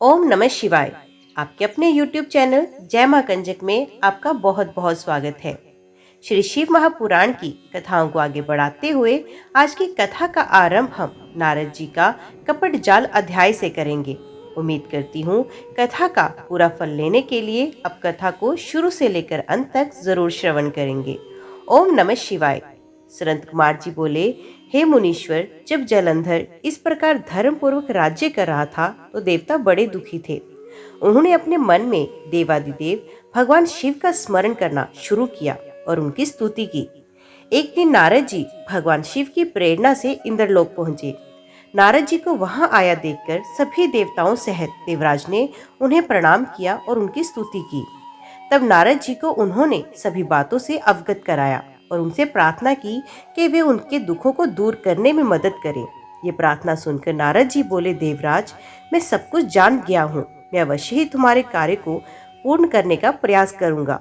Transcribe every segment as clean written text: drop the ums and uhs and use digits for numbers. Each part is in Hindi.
ओम नमः शिवाय। आपके अपने YouTube चैनल जय मां कंजक में आपका बहुत बहुत स्वागत है। श्री शिव महापुराण की कथाओं को आगे बढ़ाते हुए आज की कथा का आरंभ हम नारद जी का कपट जाल अध्याय से करेंगे। उम्मीद करती हूँ कथा का पूरा फल लेने के लिए अब कथा को शुरू से लेकर अंत तक जरूर श्रवण करेंगे। ओम नमः शिवाय। संत कुमार जी बोले, हे मुनीश्वर, जब जलंधर इस प्रकार धर्म पूर्वक राज्य कर रहा था तो देवता बड़े दुखी थे। उन्होंने अपने मन में देवादिदेव भगवान शिव का स्मरण करना शुरू किया और उनकी स्तुति की। एक दिन नारद जी भगवान शिव की प्रेरणा से इंद्रलोक पहुंचे। नारद जी को वहां आया देखकर सभी देवताओं सहित देवराज ने उन्हें प्रणाम किया और उनकी स्तुति की। तब नारद जी को उन्होंने सभी बातों से अवगत कराया और उनसे प्रार्थना की कि वे उनके दुखों को दूर करने में मदद करें। ये प्रार्थना सुनकर नारद जी बोले, देवराज, मैं सब कुछ जान गया हूँ। मैं अवश्य ही तुम्हारे कार्य को पूर्ण करने का प्रयास करूंगा।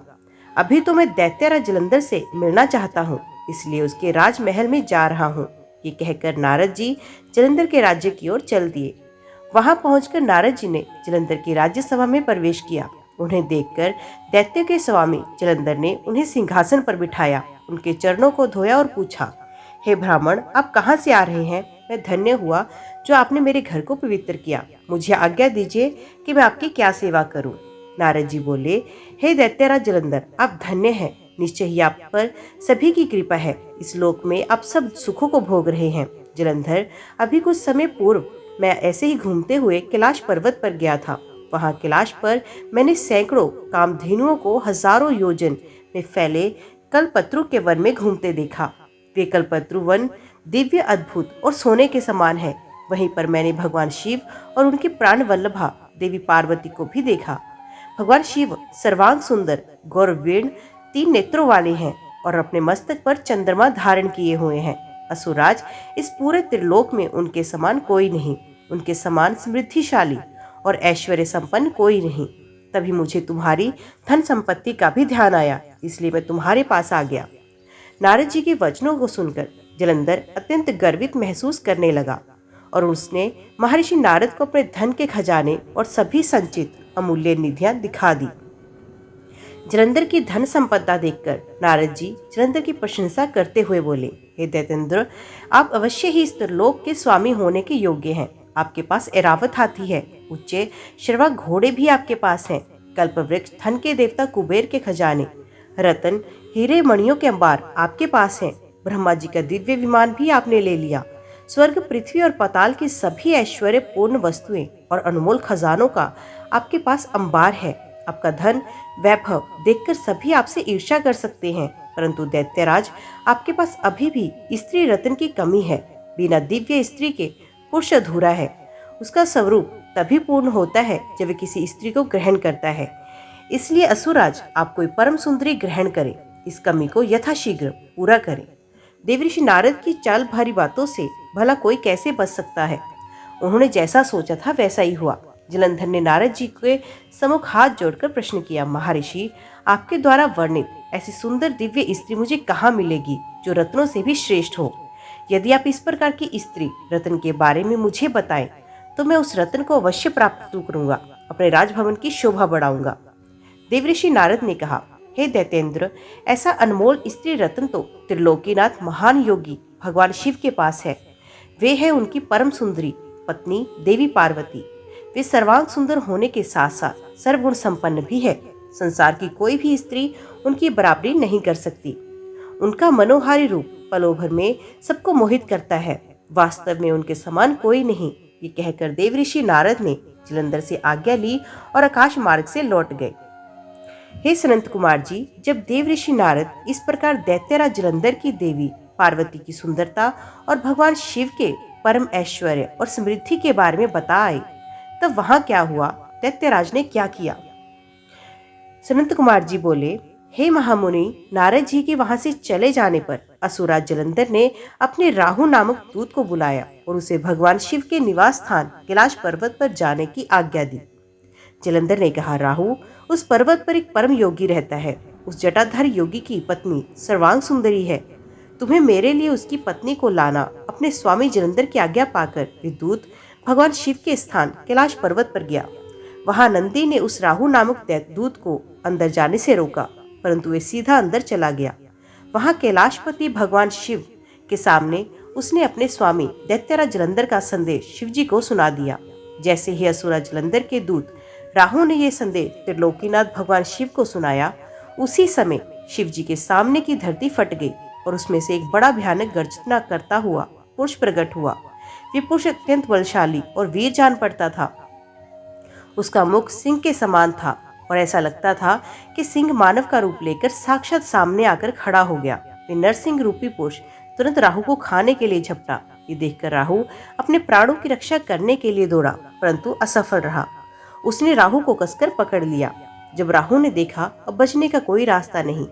अभी तो मैं दैत्यराज जलंधर से मिलना चाहता हूँ, इसलिए उसके राजमहल में जा रहा हूँ। ये कहकर नारद जी जलंधर के राज्य की ओर चल दिए। वहां पहुंचकर नारद जी ने जलंधर की राज्यसभा में प्रवेश किया। उन्हें देखकर दैत्य के स्वामी जलंधर ने उन्हें सिंहासन पर बिठाया, उनके चरणों को धोया और पूछा, हे ब्राह्मण, आप कहाँ से आ रहे हैं? मैं धन्य हुआ जो आपने मेरे घर को पवित्र किया। मुझे आज्ञा दीजिए कि मैं आपकी क्या सेवा करूं। नारद जी बोले, हे दैत्यराज जलंधर, आप धन्य हैं। निश्चय ही आप पर सभी की कृपा है। इस लोक में आप सब सुखों को भोग रहे हैं। जलंधर, अभी कुछ समय पूर्व मैं ऐसे ही घूमते हुए कैलाश पर्वत पर गया था। वहां कैलाश पर मैंने सैकड़ों कामधेनुओं को हजारों योजन में फैले कल्पत्रु के वन में घूमते देखा। वे कल्पत्रु वन दिव्य, अद्भुत और सोने के समान है। वहीं पर मैंने भगवान शिव और उनकी प्राण वल्लभा देवी पार्वती को भी देखा। भगवान शिव सर्वांग सुंदर, गौरवीर्ण, 3 नेत्रों वाले हैं और अपने मस्तक पर चंद्रमा धारण किए हुए हैं। असुराज, इस पूरे त्रिलोक में उनके समान कोई नहीं। उनके समान समृद्धिशाली और ऐश्वर्य संपन्न कोई नहीं। तभी मुझे तुम्हारी धन संपत्ति का भी ध्यान आया, इसलिए मैं तुम्हारे पास आ गया। नारद जी के वचनों को सुनकर जलंधर अत्यंत गर्वित महसूस करने लगा और उसने महर्षि नारद को अपने धन के खजाने और सभी संचित अमूल्य निधियां दिखा दी। जलंधर की धन संपदा देखकर नारद जी जलंधर की प्रशंसा करते हुए बोले, हे दैत्येंद्र, आप अवश्य ही इस त्रिलोक के स्वामी होने के योग्य हैं। आपके पास ऐरावत हाथी है, उच्चे शर्वा घोड़े भी आपके पास हैं। कल्पवृक्ष, धन के देवता कुबेर के खजाने, रतन, हीरे, मणियों के अंबार आपके पास हैं। ब्रह्मा जी का दिव्य विमान भी आपने ले लिया। स्वर्ग, पृथ्वी और पाताल की सभी ऐश्वर्य पूर्ण वस्तुएं और अनमोल खजानों का आपके पास अंबार है। आपका धन वैभव देखकर सभी आपसे ईर्ष्या कर सकते हैं, परंतु दैत्यराज, आपके पास अभी भी स्त्री रत्न की कमी है। बिना दिव्य स्त्री के पुरुष अधूरा है। उसका स्वरूप तभी पूर्ण होता है जब वह किसी स्त्री को ग्रहण करता है। इसलिए असुराज, आप कोई परम सुंदरी ग्रहण करें, इस कमी को यथाशीघ्र पूरा करें। देवऋषि नारद की चाल भारी बातों से भला कोई कैसे बच सकता है? उन्होंने जैसा सोचा था वैसा ही हुआ। जलंधर ने नारद जी के सम्मुख हाथ जोड़कर प्रश्न किया, महर्षि, आपके द्वारा वर्णित ऐसी सुंदर दिव्य स्त्री मुझे कहाँ मिलेगी जो रत्नों से भी श्रेष्ठ हो? यदि आप इस प्रकार की स्त्री रत्न के बारे में मुझे बताएं तो मैं उस रत्न को अवश्य प्राप्त करूंगा, अपने राजभवन की शोभा बढ़ाऊंगा। देवऋषि नारद ने कहा, हे दैत्येंद्र, ऐसा अनमोल स्त्री रत्न तो त्रिलोकीनाथ महान योगी भगवान शिव के पास है। वे है उनकी परम सुंदरी पत्नी देवी पार्वती। वे सर्वांग सुंदर होने के साथ साथ सर्वगुण संपन्न भी है। संसार की कोई भी स्त्री उनकी बराबरी नहीं कर सकती। उनका मनोहारी रूप पलों भर में सबको मोहित करता है। वास्तव में उनके समान कोई नहीं। ये कहकर देवऋषि नारद ने जलंधर से आज्ञा ली और आकाश मार्ग से लौट गए। हे सनंत कुमार जी, जब देवऋषि नारद इस प्रकार दैत्यराज जलंधर की देवी पार्वती की सुंदरता और भगवान शिव के परम ऐश्वर्य और समृद्धि के बारे में बता आए, तब वहां क्या हुआ? दैत्यराज ने क्या किया? सनंत कुमार जी बोले, हे महामुनि, नारद जी के वहां से चले जाने पर असुराज जलंधर ने अपने राहु नामक दूत को बुलाया और उसे भगवान शिव के निवास स्थान कैलाश पर्वत पर जाने की आज्ञा दी। जलंधर ने कहा, राहु, उस पर्वत पर एक परम योगी रहता है। उस जटाधारी योगी की पत्नी सर्वांग सुंदरी है। तुम्हें मेरे लिए उसकी पत्नी को लाना। अपने स्वामी जलंधर की आज्ञा पाकर वे दूत भगवान शिव के स्थान कैलाश पर्वत पर गया। वहां नंदी ने उस राहु नामक दैत्यदूत को अंदर जाने से रोका, परंतु वे सीधा अंदर चला गया। वहां कैलाशपति भगवान शिव के सामने उसने अपने स्वामी दैत्यराज जलंधर का संदेश शिवजी को सुना दिया। जैसे ही असुरा जलंधर के दूत राहु ने यह संदेश त्रिलोकीनाथ भगवान शिव को सुनाया, उसी समय शिवजी के सामने की धरती फट गई और उसमें से एक बड़ा भयानक गर्जना करता हुआ पुरुष प्रकट हुआ। वे पुरुष अत्यंत बलशाली और वीर जान पड़ता था। उसका मुख सिंह के समान था और ऐसा लगता था कि सिंह मानव का रूप लेकर साक्षात सामने आकर खड़ा हो गया। वे नरसिंह रूपी पुरुष तुरंत राहु को खाने के लिए झपटा। ये देखकर राहु अपने प्राणों की रक्षा करने के लिए दौड़ा, परंतु असफल रहा। उसने राहु को कसकर पकड़ लिया। जब राहु ने देखा अब बचने का कोई रास्ता नहीं,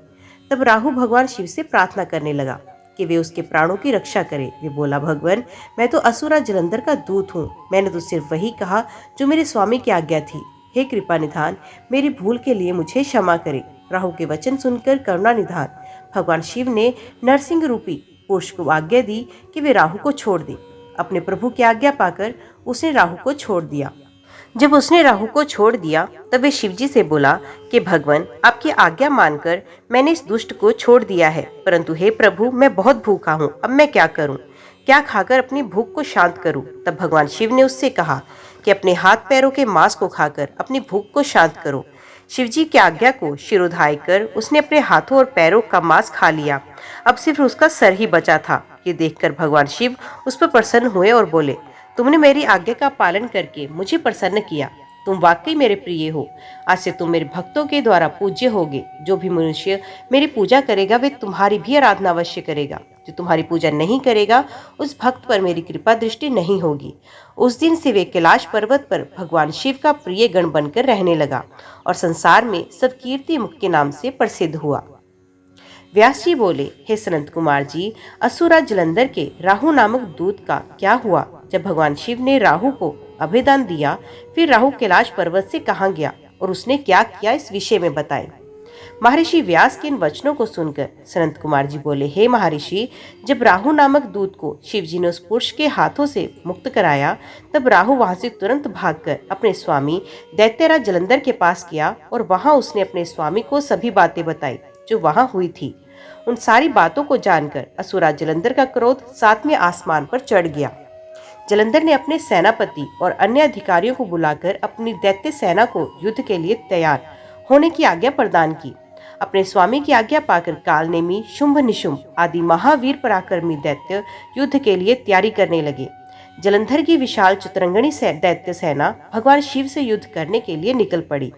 तब राहु भगवान शिव से प्रार्थना करने लगा कि वे उसके प्राणों की रक्षा करे। वे बोला, भगवान, मैं तो असुरा जलंधर का दूत हूँ। मैंने तो सिर्फ वही कहा जो मेरे स्वामी की आज्ञा थी। हे कृपा निधान, मेरी भूल के लिए मुझे क्षमा करे। राहु के वचन सुनकर करुणा निधान भगवान शिव ने नरसिंह रूपी पुरुष को आज्ञा दी कि वे राहु को छोड़ दे। अपने प्रभु की आज्ञा पाकर उसने राहु को छोड़ दिया। जब उसने राहु को छोड़ दिया तब वे शिवजी से बोला कि भगवान, आपकी आज्ञा मानकर मैंने इस दुष्ट को छोड़ दिया है, परंतु हे प्रभु, मैं बहुत भूखा हूँ। अब मैं क्या करूँ? क्या खाकर अपनी भूख को शांत करूँ? तब भगवान शिव ने उससे कहा कि अपने हाथ पैरों के मांस को खाकर अपनी भूख को शांत करो। शिवजी की आज्ञा को शिरोधार्य कर उसने अपने हाथों और पैरों का मांस खा लिया। अब सिर्फ उसका सर ही बचा था। ये देखकर भगवान शिव उस पर प्रसन्न हुए और बोले, तुमने मेरी आज्ञा का पालन करके मुझे प्रसन्न किया। तुम वाकई मेरे प्रिय हो। आज से तुम मेरे भक्तों के द्वारा पूज्य होगे। जो भी मनुष्य मेरी पूजा करेगा वे तुम्हारी भी आराधना अवश्य करेगा। जो तुम्हारी पूजा नहीं करेगा उस भक्त पर मेरी कृपा दृष्टि नहीं होगी। उस दिन से वे कैलाश पर्वत पर भगवान शिव का प्रिय गण बनकर रहने लगा और संसार में सब कीर्ति मुख के नाम से प्रसिद्ध हुआ। व्यास जी बोले, हे सनत कुमार जी, असुरा जलंधर के राहु नामक दूत का क्या हुआ? जब भगवान शिव ने राहु को अभयदान दिया, फिर राहु कैलाश पर्वत से कहाँ गया और उसने क्या किया, इस विषय में बताएं। महर्षि व्यास के इन वचनों को सुनकर सनत कुमार जी बोले, हे महर्षि, जब राहु नामक दूत को शिव जी ने उस पुरुष के हाथों से मुक्त कराया, तब राहु वहां से तुरंत भागकर अपने स्वामी दैत्यराज जलंधर के पास गया और वहां उसने अपने स्वामी को सभी बातें बताई जो वहां हुई थी। उन सारी बातों को जानकर असुरा जलंधर का क्रोध 7वें आसमान पर चढ़ गया। जलंधर ने अपने सेनापति और अन्य अधिकारियों को बुलाकर अपनी दैत्य सेना को युद्ध के लिए तैयार होने की आज्ञा प्रदान की। अपने स्वामी की आज्ञा पाकर कालनेमी, शुंभ निशुंभ आदि महावीर पराक्रमी दैत्य युद्ध के लिए तैयारी करने लगे। जलंधर की विशाल चतुरंगणी दैत्य सेना भगवान शिव से युद्ध करने के लिए निकल पड़ी।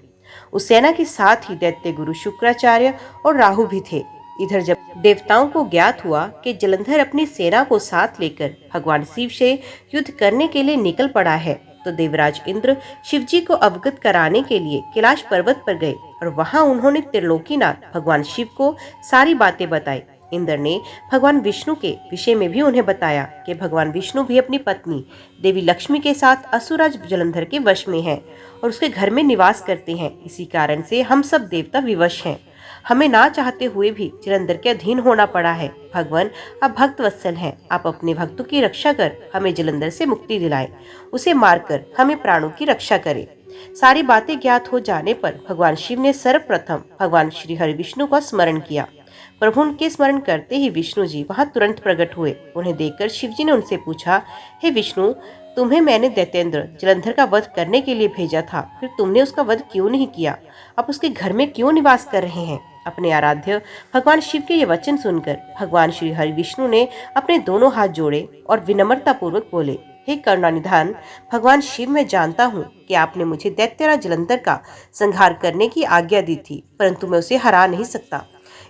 उस सेना के साथ ही दैत्य गुरु शुक्राचार्य और राहु भी थे। इधर जब देवताओं को ज्ञात हुआ कि जलंधर अपनी सेना को साथ लेकर भगवान शिव से युद्ध करने के लिए निकल पड़ा है, तो देवराज इंद्र शिवजी को अवगत कराने के लिए कैलाश पर्वत पर गए और वहां उन्होंने त्रिलोकीनाथ भगवान शिव को सारी बातें बताई। इंद्र ने भगवान विष्णु के विषय में भी उन्हें बताया कि भगवान विष्णु भी अपनी पत्नी देवी लक्ष्मी के साथ असुराज जलंधर के वश में हैं और उसके घर में निवास करते हैं। इसी कारण से हम सब देवता विवश हैं। हमें ना चाहते हुए भी जलंधर के अधीन होना पड़ा है। भगवान, आप भक्त वत्सल हैं। आप अपने भक्तों की रक्षा कर हमें जलंधर से मुक्ति दिलाएं। उसे मारकर हमें प्राणों की रक्षा करें। सारी बातें ज्ञात हो जाने पर भगवान शिव ने सर्वप्रथम भगवान श्री हरि विष्णु का स्मरण किया। प्रभु के स्मरण करते ही विष्णु जी वहां तुरंत प्रकट हुए। उन्हें देखकर शिव जी ने उनसे पूछा, हे विष्णु, तुम्हें मैंने दैत्येंद्र जलंधर का वध करने के लिए भेजा था, फिर तुमने उसका वध क्यों नहीं किया? आप उसके घर में क्यों निवास कर रहे हैं? अपने आराध्य भगवान शिव के ये वचन सुनकर भगवान श्री हरि विष्णु ने अपने दोनों हाथ जोड़े और विनम्रता पूर्वक बोले, हे करुणानिधान भगवान शिव, मैं जानता हूँ कि आपने मुझे दैत्यराज जलंधर का संहार करने की आज्ञा दी थी, परंतु मैं उसे हरा नहीं सकता,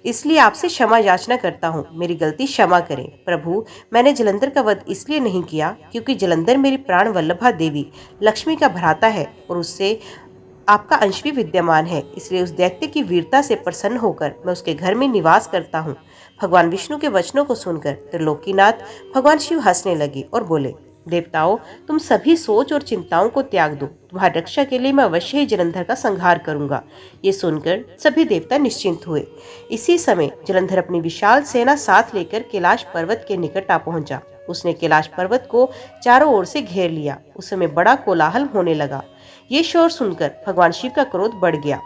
इसलिए आपसे क्षमा याचना करता हूँ। मेरी गलती क्षमा करें। प्रभु, मैंने जलंधर का वध इसलिए नहीं किया क्योंकि जलंधर मेरी प्राण वल्लभा देवी लक्ष्मी का भ्राता है और उससे आपका अंश भी विद्यमान है, इसलिए उस दैत्य की वीरता से प्रसन्न होकर मैं उसके घर में निवास करता हूँ। भगवान विष्णु के वचनों को सुनकर त्रिलोकीनाथ भगवान शिव हंसने लगे और बोले, देवताओं, तुम सभी सोच और चिंताओं को त्याग दो। तुम्हारी रक्षा के लिए मैं अवश्य ही जलंधर का संहार करूंगा। ये सुनकर सभी देवता निश्चिंत हुए। इसी समय जलंधर अपनी विशाल सेना साथ लेकर कैलाश पर्वत के निकट आ पहुंचा। उसने कैलाश पर्वत को चारों ओर से घेर लिया। उस समय बड़ा कोलाहल होने लगा। ये शोर सुनकर भगवान शिव का क्रोध बढ़ गया।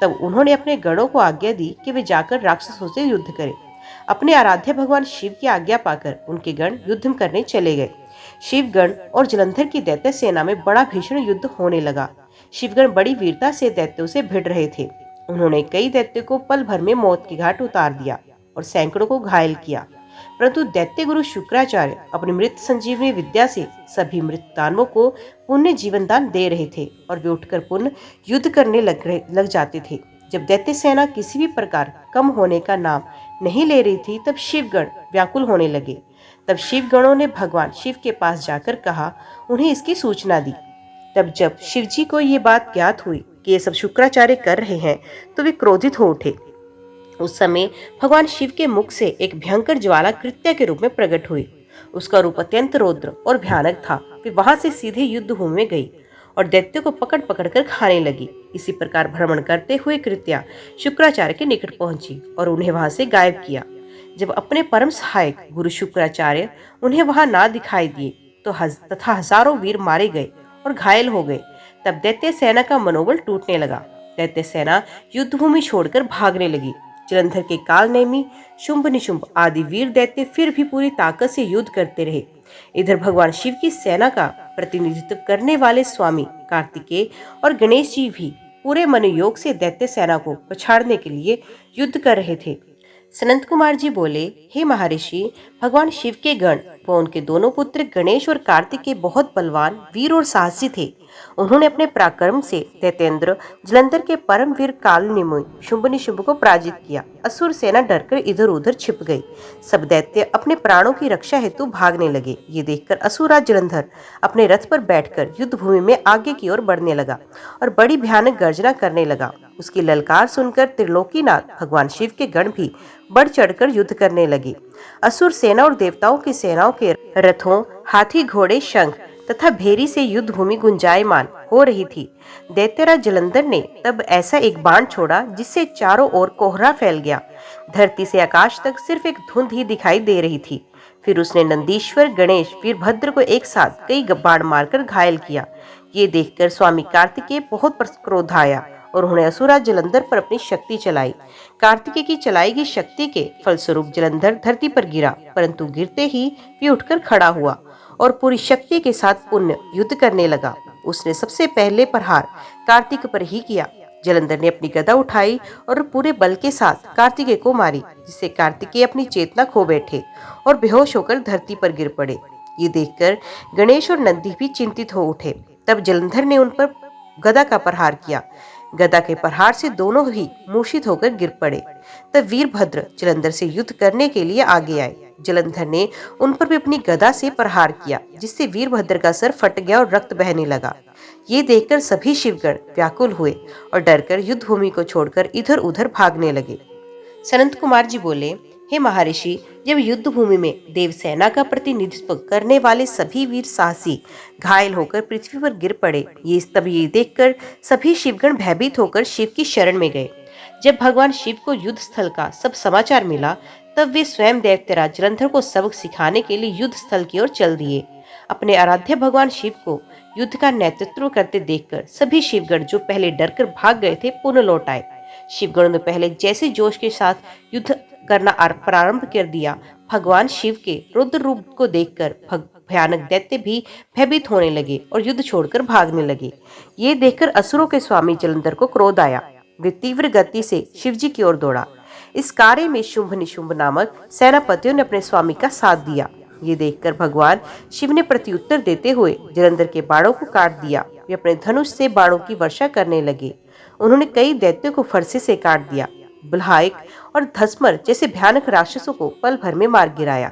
तब उन्होंने अपने गणों को आज्ञा दी कि वे जाकर राक्षसों से युद्ध करें। अपने आराध्य भगवान शिव की आज्ञा पाकर उनके गण युद्ध करने चले गए। शिवगण और जलंधर की दैत्य सेना में बड़ा भीषण युद्ध होने लगा। शिवगण बड़ी वीरता से दैत्यों से भिड़ रहे थे। उन्होंने कई दैत्य को पल भर में मौत की घाट उतार दिया और सैकड़ों को घायल किया। परंतु दैत्य गुरु शुक्राचार्य अपनी मृत संजीवनी विद्या से सभी मृत दानवों को पुण्य जीवन दान दे रहे थे और वे उठकर पुनः युद्ध करने लग जाते थे। जब दैत्य सेना किसी भी प्रकार कम होने का नाम नहीं ले रही थी, तब शिवगण व्याकुल होने लगे। तब शिवगणों ने भगवान शिव के पास जाकर कहा, उन्हें इसकी सूचना दी। तब जब शिवजी को ये बात ज्ञात हुई कि ये सब शुक्राचार्य कर रहे हैं, तो वे क्रोधित हो उठे। उस समय भगवान शिव के मुख से एक भयंकर ज्वाला कृत्या के रूप में प्रकट हुई। उसका रूप अत्यंत रौद्र और भयानक था। वे वहां से सीधे युद्ध भूमि में गई और दैत्य को पकड़ पकड़ कर खाने लगी। इसी प्रकार भ्रमण करते हुए कृत्या शुक्राचार्य के निकट पहुंची और उन्हें वहां से गायब किया। जब अपने परम सहायक गुरु शुक्राचार्य उन्हें वहां ना दिखाई दिए तो तथा हजारों वीर मारे गए और घायल हो गए, तब दैत्य सेना का मनोबल टूटने लगा। दैत्य सेना युद्ध भूमि छोड़कर भागने लगी। जलंधर के कालनेमी, शुंभ निशुंभ आदि वीर दैत्य फिर भी पूरी ताकत से युद्ध करते रहे। इधर भगवान शिव की सेना का प्रतिनिधित्व करने वाले स्वामी कार्तिकेय और गणेश जी भी पूरे मनोयोग से दैत्य सेना को पछाड़ने के लिए युद्ध कर रहे थे। सनंत कुमार जी बोले, हे महर्षि, भगवान शिव के गण व उनके दोनों पुत्र गणेश और कार्तिकेय बहुत बलवान, वीर और साहसी थे। उन्होंने अपने पराक्रम से दैत्येंद्र जलंधर के परम वीर कालनेमी शुंभ निशुंभ को पराजित किया। असुर सेना डरकर इधर उधर छिप गई। सब दैत्य अपने प्राणों की रक्षा हेतु भागने लगे। ये देखकर असुरराज जलंधर अपने रथ पर बैठकर युद्ध भूमि में आगे की ओर बढ़ने लगा और बड़ी भयानक गर्जना करने लगा। उसकी ललकार सुनकर त्रिलोकीनाथ भगवान शिव के गण भी बढ़ चढ़कर युद्ध करने लगे। असुर सेना और देवताओं की सेनाओं के रथों, हाथी, घोड़े, शंख तथा भेरी से युद्ध भूमि गुंजायमान हो रही थी। दैत्यराज जलंधर ने तब ऐसा एक बाण छोड़ा जिससे चारों ओर कोहरा फैल गया। धरती से आकाश तक सिर्फ एक धुंध ही दिखाई दे रही थी। फिर उसने नंदीश्वर, गणेश, वीरभद्र को एक साथ कई बाण मारकर घायल किया। ये देखकर स्वामी कार्तिकेय बहुत क्रोध आया और उन्होंने असुरराज जलंधर पर अपनी शक्ति चलाई। कार्तिकेय की चलाई गई शक्ति के फलस्वरूप जलंधर धरती पर गिरा, परंतु गिरते ही वे उठकर खड़ा हुआ और पूरी शक्ति के साथ पुनः युद्ध करने लगा। उसने सबसे पहले प्रहार कार्तिक पर ही किया। जलंधर ने अपनी गदा उठाई और पूरे बल के साथ कार्तिकेय को मारी, जिससे कार्तिकेय अपनी चेतना खो बैठे और बेहोश होकर धरती पर गिर पड़े। ये देखकर गणेश और नंदी भी चिंतित हो उठे। तब जलंधर ने उन पर गदा का प्रहार किया। गदा के प्रहार से दोनों ही मूर्छित होकर गिर पड़े। तब वीरभद्र जलंधर से युद्ध करने के लिए आगे आए। जलंधर ने उन पर भी अपनी गदा से प्रहार किया, जिससे वीरभद्र का सर फट गया और रक्त बहने लगा। ये देखकर सभी शिवगण व्याकुल हुए और डरकर युद्ध भूमि को छोड़कर इधर उधर भागने लगे। सनंत कुमार जी बोले, हे महर्षि, जब युद्ध भूमि में देव सेना का प्रतिनिधित्व करने वाले सभी वीर साहसी घायल होकर पृथ्वी पर गिर पड़े, तब ये देखकर सभी शिवगण भयभीत होकर शिव की शरण में गए। जब भगवान शिव को युद्ध स्थल का सब समाचार मिला, तब वे स्वयं दैत्यराज जलंधर को सबक सिखाने के लिए युद्ध स्थल की ओर चल दिए। अपने आराध्य भगवान शिव को युद्ध का नेतृत्व करते देखकर सभी शिवगण जो पहले डरकर भाग गए थे, पुनः लौट आए। शिवगणों ने पहले जैसे जोश के साथ युद्ध करना प्रारंभ कर दिया। भगवान शिव के रुद्र रूप को देखकर भयानक दैत्य भी भयभीत होने लगे और युद्ध छोड़कर भागने लगे। ये देखकर असुरों के स्वामी जलंधर को क्रोध आया। वे तीव्र गति से शिवजी की ओर दौड़ा। इस कार्य में शुंभ निशुंभ नामक सेनापतियों ने अपने स्वामी का साथ दिया। ये देखकर भगवान शिव ने प्रत्युत्तर देते हुए जलंधर के बाणों को काट दिया। वे अपने धनुष से बाणों की वर्षा करने लगे। उन्होंने कई दैत्यों को फरसे से काट दिया। बल्हाइक और धस्मर जैसे भयानक राक्षसों को पल भर में मार गिराया।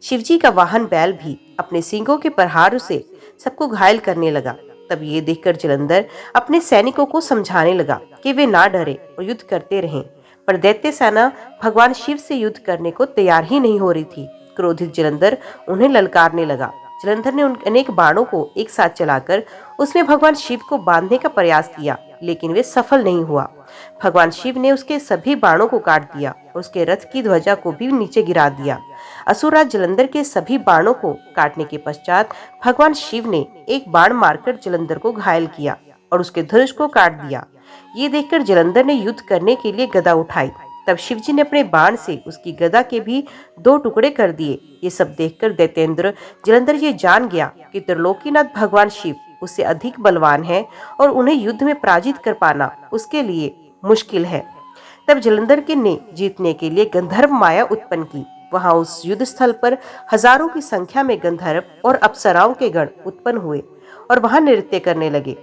शिवजी का वाहन बैल भी अपने सींगों के प्रहारों से सबको घायल करने लगा। तब ये देखकर जलंधर अपने सैनिकों को समझाने लगा कि वे ना डरे और युद्ध करते रहें, पर दैत्य सेना भगवान शिव से युद्ध करने को तैयार ही नहीं हो रही थी। क्रोधित जलंधर उन्हें ललकारने लगा। जलंधर ने उन अनेक बाणों को एक साथ चलाकर उसमें भगवान शिव को बांधने का प्रयास किया, लेकिन वे सफल नहीं हुआ। भगवान शिव ने उसके सभी बाणों को काट दिया और उसके रथ की ध्वजा को भी नीचे गिरा दिया। असुरराज जलंधर के सभी बाणों को काटने के पश्चात भगवान शिव ने एक बाण मारकर जलंधर को घायल किया और उसके धनुष को काट दिया। ये देखकर जलंधर ने युद्ध करने के लिए गदा उठाई। तब शिवजी ने अपने बाण से उसकी गदा के भी 2 टुकड़े कर दिए। ये सब देखकर दैत्येंद्र जलंधर ये जान गया कि त्रिलोकीनाथ भगवान शिव उससे अधिक बलवान है और उन्हें युद्ध में पराजित कर पाना उसके लिए मुश्किल है। तब जलंधर के ने जीतने के लिए गंधर्व माया उत्पन्न की। वहां उस युद्ध स्थल पर हजारों की संख्या में गंधर्व और अप्सराओं के गण उत्पन्न हुए और वहां नृत्य करने लगे।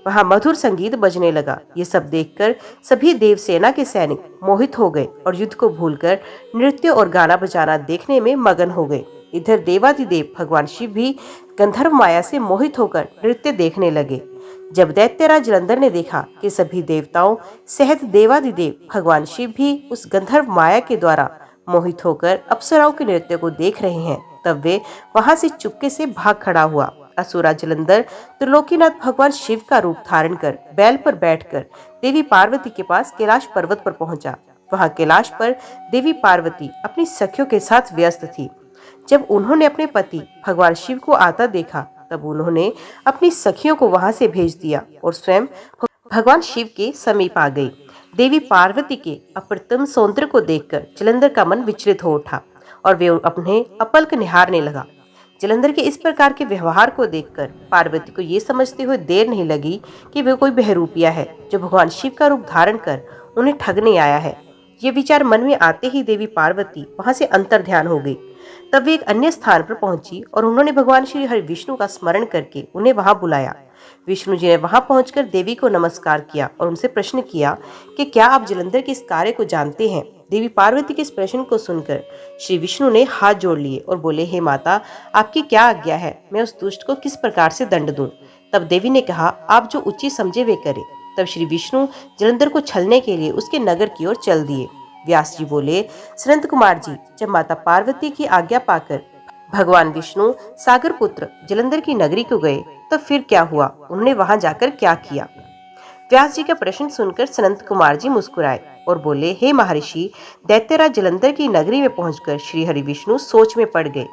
वहां मधुर संगीत बजने लगा। ये सब देखकर सभी देवसेना के सैनिक मोहित हो गए और युद्ध को भूलकर नृत्य और गाना बजाना देखने में मगन हो गए। इधर देवाधिदेव भगवान शिव भी गंधर्व माया से मोहित होकर नृत्य देखने लगे। जब दैत्यराज जलंधर ने देखा कि सभी देवताओं सहित देवाधिदेव भगवान शिव भी उस गंधर्व माया के द्वारा मोहित होकर अप्सराओं के नृत्य को देख रहे हैं, तब वे वहां से चुपके से भाग खड़ा हुआ। असुरा जलंधर त्रिलोकीनाथ भगवान शिव का रूप धारण कर बैल पर बैठकर देवी पार्वती के पास कैलाश पर्वत पर पहुंचा। वहां कैलाश पर देवी पार्वती अपनी सखियों के साथ व्यस्त थी। जब उन्होंने अपने पति भगवान शिव को आता देखा, तब उन्होंने अपनी सखियों को वहां से भेज दिया और स्वयं भगवान शिव के समीप आ गई। देवी पार्वती के अप्रतिम सौंदर्य को देखकर जलंधर का मन विचलित हो उठा और वे अपने अपलक निहारने लगा। जलंधर के इस प्रकार के व्यवहार को देखकर पार्वती को ये समझते हुए देर नहीं लगी कि वे कोई बहरूपिया है जो भगवान शिव का रूप धारण कर उन्हें ठगने आया है। ये विचार मन में आते ही देवी पार्वती वहां से अंतर्ध्यान हो गई। तब वे एक अन्य स्थान पर पहुंची और उन्होंने भगवान श्री हरि विष्णु का स्मरण करके उन्हें वहां बुलाया। विष्णु जी ने वहां पहुंचकर देवी को नमस्कार किया और उनसे प्रश्न किया कि क्या आप जलंधर के इस कार्य को जानते हैं। देवी पार्वती के इस प्रश्न को सुनकर श्री विष्णु ने हाथ जोड़ लिए और बोले, हे माता, आपकी क्या आज्ञा है, मैं उस दुष्ट को किस प्रकार से दंड दूं। तब देवी ने कहा, आप जो उचित समझे वे करें। तब श्री विष्णु जलंधर को छलने के लिए उसके नगर की ओर चल दिए। व्यास जी बोले, सनंत कुमार जी, जब माता पार्वती की आज्ञा पाकर भगवान विष्णु सागर पुत्र जलंधर की नगरी को गए, तो फिर क्या हुआ, उन्होंने वहां जाकर क्या किया। व्यास जी का प्रश्न सुनकर सनंत कुमार जी मुस्कुराए और बोले, हे महर्षि, दैत्यराज जलंधर की नगरी में पहुंचकर श्री हरि विष्णु सोच में पड़ गए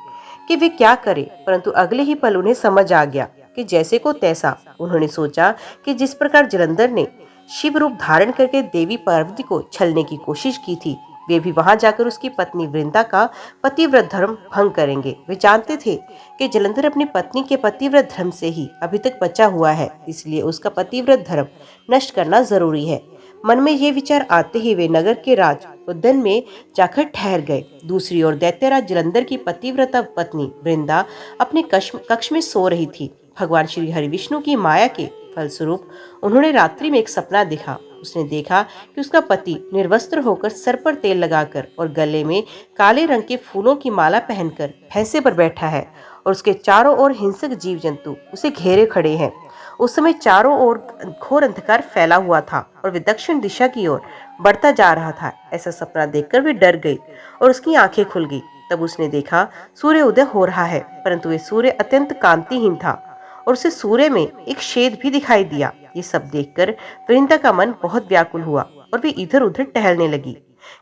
कि वे क्या करें, परंतु अगले ही पल उन्हें समझ आ गया कि जैसे को तैसा। उन्होंने सोचा कि जिस प्रकार जलंधर ने शिव रूप धारण करके देवी पार्वती को छलने की कोशिश की थी, वे भी वहां जाकर उसकी पत्नी वृंदा का पतिव्रत धर्म भंग करेंगे। वे जानते थे कि जलंधर अपनी पत्नी के पतिव्रत धर्म से ही अभी तक बचा हुआ है, इसलिए उसका पतिव्रत धर्म नष्ट करना जरूरी है। मन में ये विचार आते ही वे नगर के राज उद्यान में जाकर ठहर गए। दूसरी ओर दैत्यराज जलंधर की पतिव्रता पत्नी वृंदा अपने कक्ष में सो रही थी। भगवान श्री हरि विष्णु की माया के फलस्वरूप उन्होंने रात्रि में एक सपना देखा। उसने देखा कि उसका पति निर्वस्त्र होकर सर पर तेल लगाकर और गले में काले रंग के फूलों की माला पहनकर भैंसे पर बैठा है और उसके चारों ओर हिंसक जीव जंतु उसे घेरे खड़े हैं। उस समय चारों ओर घोर अंधकार फैला हुआ था और वे दक्षिण दिशा की ओर बढ़ता जा रहा था। ऐसा सपना देखकर वे डर गई और उसकी आंखें खुल गई। तब उसने देखा सूर्य उदय हो रहा है, परंतु वे सूर्य अत्यंत कांतिहीन था और उसे सूर्य में एक शेद भी दिखाई दिया। ये सब देखकर वृंदा का मन बहुत व्याकुल हुआ और वे इधर उधर टहलने लगी।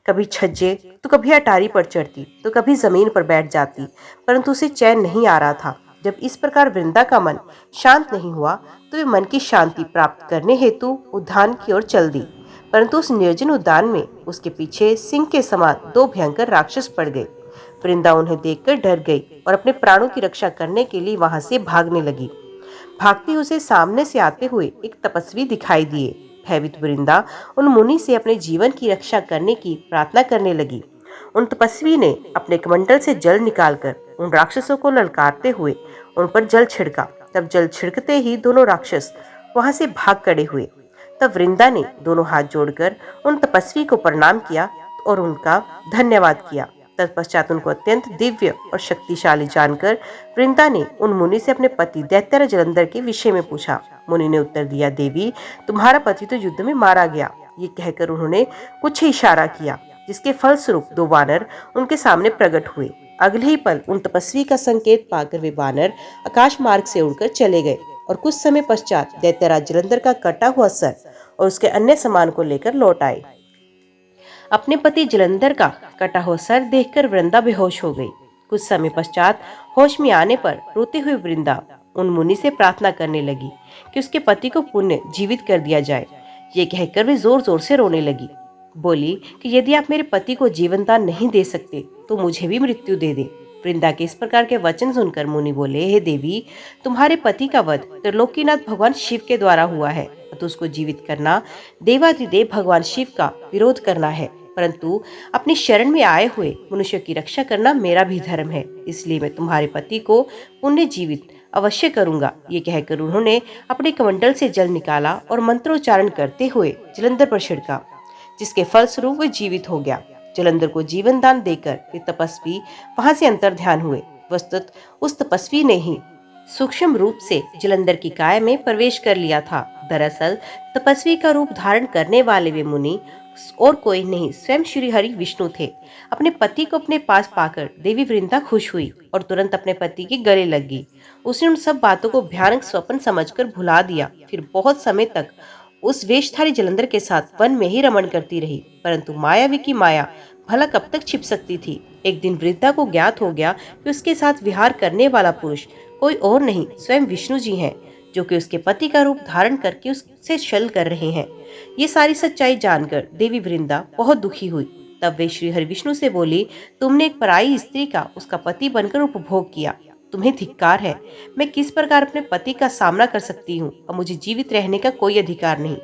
कभी छज्जे तो कभी अटारी पर चढ़ती तो कभी जमीन पर बैठ जाती, परंतु उसे चैन नहीं आ रहा था। जब इस प्रकार वृंदा का मन शांत नहीं हुआ तो वे मन की शांति प्राप्त करने हेतु उद्यान की ओर चल दी, परंतु उस निर्जन उद्यान में उसके पीछे सिंह के समान 2 भयंकर राक्षस पड़ गए। वृंदा उन्हें देखकर डर गई और अपने प्राणों की रक्षा करने के लिए वहां से भागने लगी। भागती उसे सामने से आते हुए एक तपस्वी दिखाई दिए। भयभीत वृंदा उन मुनि से अपने जीवन की रक्षा करने की प्रार्थना करने लगी। उन तपस्वी ने अपने कमंडल से जल निकालकर उन राक्षसों को ललकारते हुए उन पर जल छिड़का। तब जल छिड़कते ही दोनों राक्षस वहां से भाग खड़े हुए। तब वृंदा ने दोनों हाथ जोड़कर उन तपस्वी को प्रणाम किया और उनका धन्यवाद किया। तत्पश्चात उनको अत्यंत दिव्य और शक्तिशाली जानकर वृंदा ने उन मुनि से अपने पति दैत्यराज जलंधर के विषय में पूछा। मुनि ने उत्तर दिया, देवी, तुम्हारा पति तो युद्ध में मारा गया। ये कहकर उन्होंने कुछ इशारा किया, जिसके फलस्वरूप 2 वानर उनके सामने प्रकट हुए। अगले ही पल उन तपस्वी का संकेत पाकर वे वानर आकाश मार्ग से उड़कर चले गए और कुछ समय पश्चात दैत्यराज जलंधर का कटा हुआ सर और उसके अन्य सामान को लेकर लौट आए। अपने पति जलंधर का कटा हुआ सर देखकर वृंदा बेहोश हो गई। कुछ समय पश्चात होश में आने पर रोते हुए वृंदा उन मुनि से प्रार्थना करने लगी कि उसके पति को पुण्य जीवित कर दिया जाए। ये कहकर वे जोर जोर से रोने लगी। बोली कि यदि आप मेरे पति को जीवन दान नहीं दे सकते तो मुझे भी मृत्यु दे दें। वृंदा के इस प्रकार के वचन सुनकर मुनि बोले, हे देवी, तुम्हारे पति का वध त्रिलोकीनाथ भगवान शिव के द्वारा हुआ है, तो उसको जीवित करना देवाधिदेव भगवान शिव का विरोध करना है, परंतु अपनी शरण में आए हुए मनुष्य की रक्षा करना मेरा भी धर्म है। इसलिए मैं तुम्हारे पति को पुण्य जीवित अवश्य करूंगा। ये कहकर उन्होंने अपने कमंडल से जल निकाला और मंत्रोच्चारण करते हुए जलंधर पर छिड़का, जिसके फलस्वरूप वह जीवित हो गया। जलंधर को जीवन दान देकर वे तपस्वी वहां से अंतर ध्यान हुए। वस्तुत उस तपस्वी ने ही सूक्ष्म रूप से जलंधर की काया में प्रवेश कर लिया था। दरअसल तपस्वी का रूप धारण करने वाले वे मुनि और कोई नहीं, स्वयं श्री हरि विष्णु थे। अपने पति को अपने पास पाकर देवी वृंदा खुश हुई और तुरंत अपने पति के गले लग गई। उसने उन सब बातों को भयानक स्वप्न समझकर भुला दिया। फिर बहुत समय तक उस वेशधारी जलंधर के साथ वन में ही रमण करती रही, परंतु मायावी की माया भला कब तक छिप सकती थी। एक दिन वृद्धा को ज्ञात हो गया कि उसके साथ विहार करने वाला पुरुष कोई और नहीं, स्वयं विष्णु जी हैं, जो कि उसके पति का रूप धारण करके उससे छल कर रहे हैं। ये सारी सच्चाई जानकर देवी वृंदा बहुत दुखी हुई। तब वे श्री हरि विष्णु से बोली, तुमने एक पराई स्त्री का उसका पति बनकर उपभोग किया, तुम्हें धिक्कार है। मैं किस प्रकार अपने पति का सामना कर सकती हूँ और मुझे जीवित रहने का कोई अधिकार नहीं,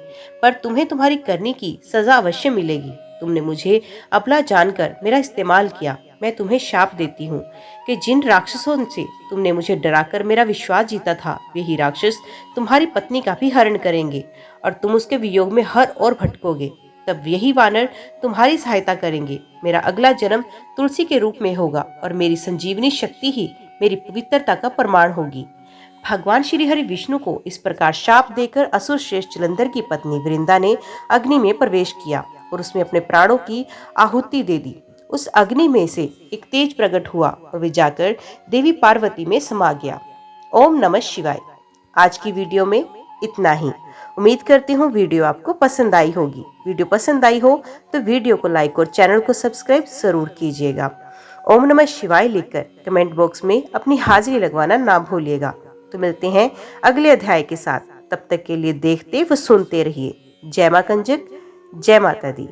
पर तुम्हें तुम्हारी करनी की सजा अवश्य मिलेगी। तुमने मुझे अबला जानकर मेरा इस्तेमाल किया। मैं तुम्हें शाप देती हूँ कि जिन राक्षसों से तुमने मुझे डराकर मेरा विश्वास जीता था, वही राक्षस तुम्हारी पत्नी का भी हरण करेंगे और तुम उसके वियोग में हर ओर भटकोगे। तब यही वानर तुम्हारी सहायता करेंगे। मेरा अगला जन्म तुलसी के रूप में होगा और मेरी संजीवनी शक्ति ही मेरी पवित्रता का प्रमाण होगी। भगवान श्री हरि विष्णु को इस प्रकार शाप देकर असुर श्रेष्ठ जलंधर की पत्नी वृंदा ने अग्नि में प्रवेश किया और उसमें अपने प्राणों की आहुति दे दी। उस अग्नि में से एक तेज प्रकट हुआ और वे जाकर देवी पार्वती में समा गया। ओम नमः शिवाय। आज की वीडियो में इतना ही। उम्मीद करती हूँ वीडियो आपको पसंद आई होगी। वीडियो पसंद आई हो तो वीडियो को लाइक और चैनल को सब्सक्राइब जरूर कीजिएगा। ओम नमः शिवाय लिखकर कमेंट बॉक्स में अपनी हाजिरी लगवाना ना भूलिएगा। तो मिलते हैं अगले अध्याय के साथ। तब तक के लिए देखते व सुनते रहिए। जय मां कंजक, जय माता दी।